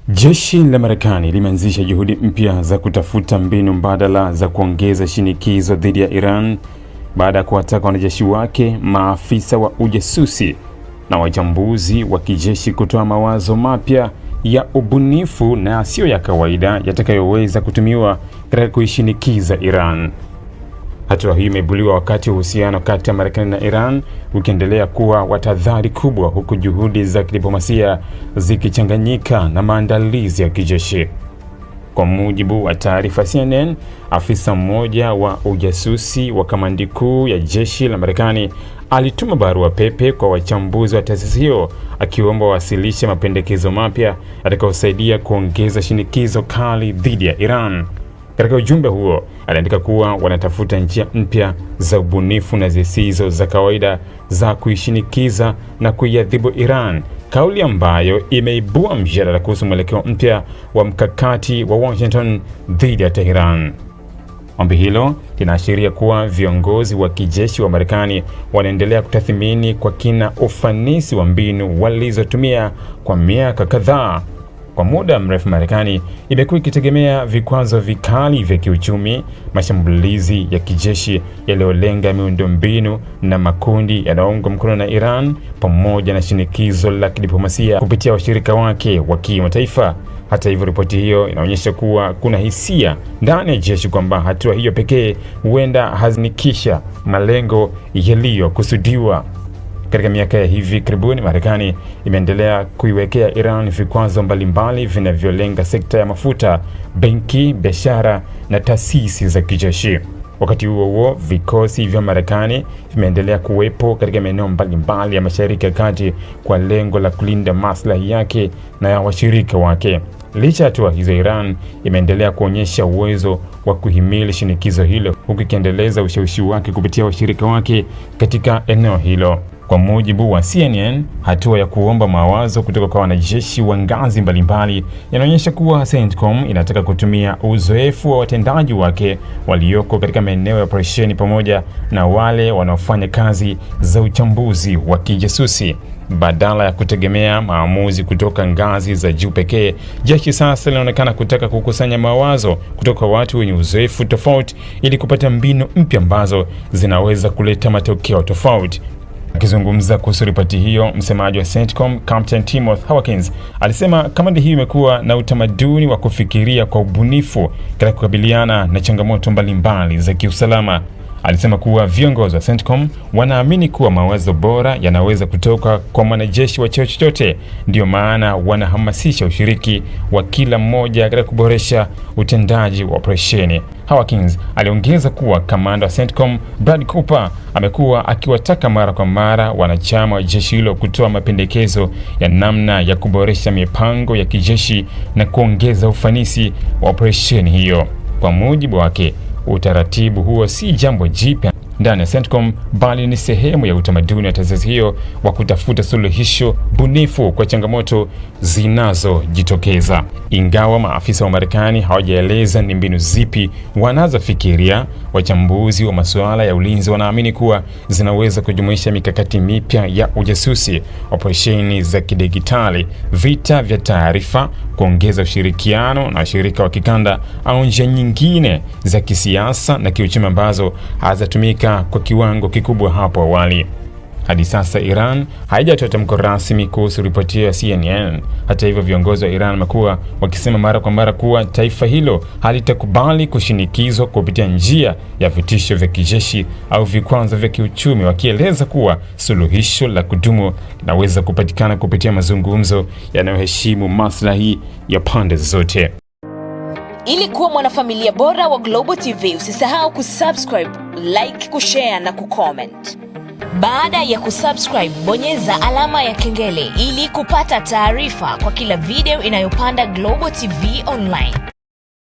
Jeshi la Marekani limeanzisha juhudi mpya za kutafuta mbinu mbadala za kuongeza shinikizo dhidi ya Iran baada ya kuwataka wanajeshi wake, maafisa wa ujasusi na wachambuzi wa kijeshi kutoa mawazo mapya ya ubunifu na sio ya kawaida yatakayoweza kutumiwa katika kuishinikiza Iran. Hatua hii imeibuliwa wakati uhusiano kati ya Marekani na Iran ukiendelea kuwa wa tahadhari kubwa, huku juhudi za kidiplomasia zikichanganyika na maandalizi ya kijeshi. Kwa mujibu wa taarifa CNN, afisa mmoja wa ujasusi wa kamandi kuu ya jeshi la Marekani alituma barua pepe kwa wachambuzi wa taasisi hiyo akiomba wawasilishe mapendekezo mapya yatakayosaidia kuongeza shinikizo kali dhidi ya Iran. Katika ujumbe huo, aliandika kuwa wanatafuta njia mpya za ubunifu na zisizo za kawaida za kuishinikiza na kuiadhibu Iran, kauli ambayo imeibua mjadala kuhusu mwelekeo mpya wa mkakati wa Washington dhidi ya Tehran. Ombi hilo linaashiria kuwa viongozi wa kijeshi wa Marekani wanaendelea kutathmini kwa kina ufanisi wa mbinu walizotumia kwa miaka kadhaa. Kwa muda mrefu, Marekani imekuwa ikitegemea vikwazo vikali vya kiuchumi, mashambulizi ya kijeshi yaliyolenga miundombinu na makundi yanayoungwa mkono na Iran, pamoja na shinikizo la kidiplomasia kupitia washirika wake wa kimataifa. Hata hivyo, ripoti hiyo inaonyesha kuwa kuna hisia ndani ya jeshi kwamba hatua hiyo pekee huenda hazinikisha malengo yaliyokusudiwa. Katika miaka ya hivi karibuni, Marekani imeendelea kuiwekea Iran vikwazo mbalimbali vinavyolenga sekta ya mafuta, benki, biashara na taasisi za kijeshi. Wakati huo huo, vikosi vya Marekani vimeendelea kuwepo katika maeneo mbalimbali ya Mashariki ya Kati kwa lengo la kulinda maslahi yake na ya washirika wake. Licha ya hatua hizo, Iran imeendelea kuonyesha uwezo wa kuhimili shinikizo hilo, huku ikiendeleza ushawishi wake kupitia washirika wake katika eneo hilo. Kwa mujibu wa CNN, hatua ya kuomba mawazo kutoka kwa wanajeshi wa ngazi mbalimbali inaonyesha kuwa CENTCOM inataka kutumia uzoefu wa watendaji wake walioko katika maeneo ya operesheni pamoja na wale wanaofanya kazi za uchambuzi wa kijasusi. Badala ya kutegemea maamuzi kutoka ngazi za juu pekee, jeshi sasa linaonekana kutaka kukusanya mawazo kutoka kwa watu wenye uzoefu tofauti ili kupata mbinu mpya ambazo zinaweza kuleta matokeo tofauti. Akizungumza kuhusu ripoti hiyo, msemaji wa CENTCOM, Captain Timothy Hawkins, alisema kamandi hii imekuwa na utamaduni wa kufikiria kwa ubunifu katika kukabiliana na changamoto mbalimbali za kiusalama. Alisema kuwa viongozi wa CENTCOM wanaamini kuwa mawazo bora yanaweza kutoka kwa mwanajeshi wa cheo chochote, ndio maana wanahamasisha ushiriki wa kila mmoja katika kuboresha utendaji wa operesheni. Hawkins aliongeza kuwa kamanda wa CENTCOM, Brad Cooper, amekuwa akiwataka mara kwa mara wanachama wa jeshi hilo kutoa mapendekezo ya namna ya kuboresha mipango ya kijeshi na kuongeza ufanisi wa operesheni hiyo. Kwa mujibu wake, utaratibu huo si jambo jipya ndani ya CENTCOM, bali ni sehemu ya utamaduni wa taasisi hiyo wa kutafuta suluhisho bunifu kwa changamoto zinazojitokeza. Ingawa maafisa wa Marekani hawajaeleza ni mbinu zipi wanazofikiria, wachambuzi wa masuala ya ulinzi wanaamini kuwa zinaweza kujumuisha mikakati mipya ya ujasusi, operesheni za kidigitali, vita vya taarifa, kuongeza ushirikiano na washirika wa kikanda, au njia nyingine za kisiasa na kiuchumi ambazo hazitumika kwa kiwango kikubwa hapo awali. Hadi sasa Iran haijatoa tamko rasmi kuhusu ripoti ya CNN. Hata hivyo, viongozi wa Iran wamekuwa wakisema mara kwa mara kuwa taifa hilo halitakubali kushinikizwa kupitia njia ya vitisho vya kijeshi au vikwazo vya kiuchumi, wakieleza kuwa suluhisho la kudumu linaweza kupatikana kupitia mazungumzo yanayoheshimu maslahi ya pande zote. Ili kuwa mwanafamilia bora wa Global TV, usisahau kusubscribe, like, kushare na kucomment. Baada ya kusubscribe, bonyeza alama ya kengele ili kupata taarifa kwa kila video inayopanda Global TV Online.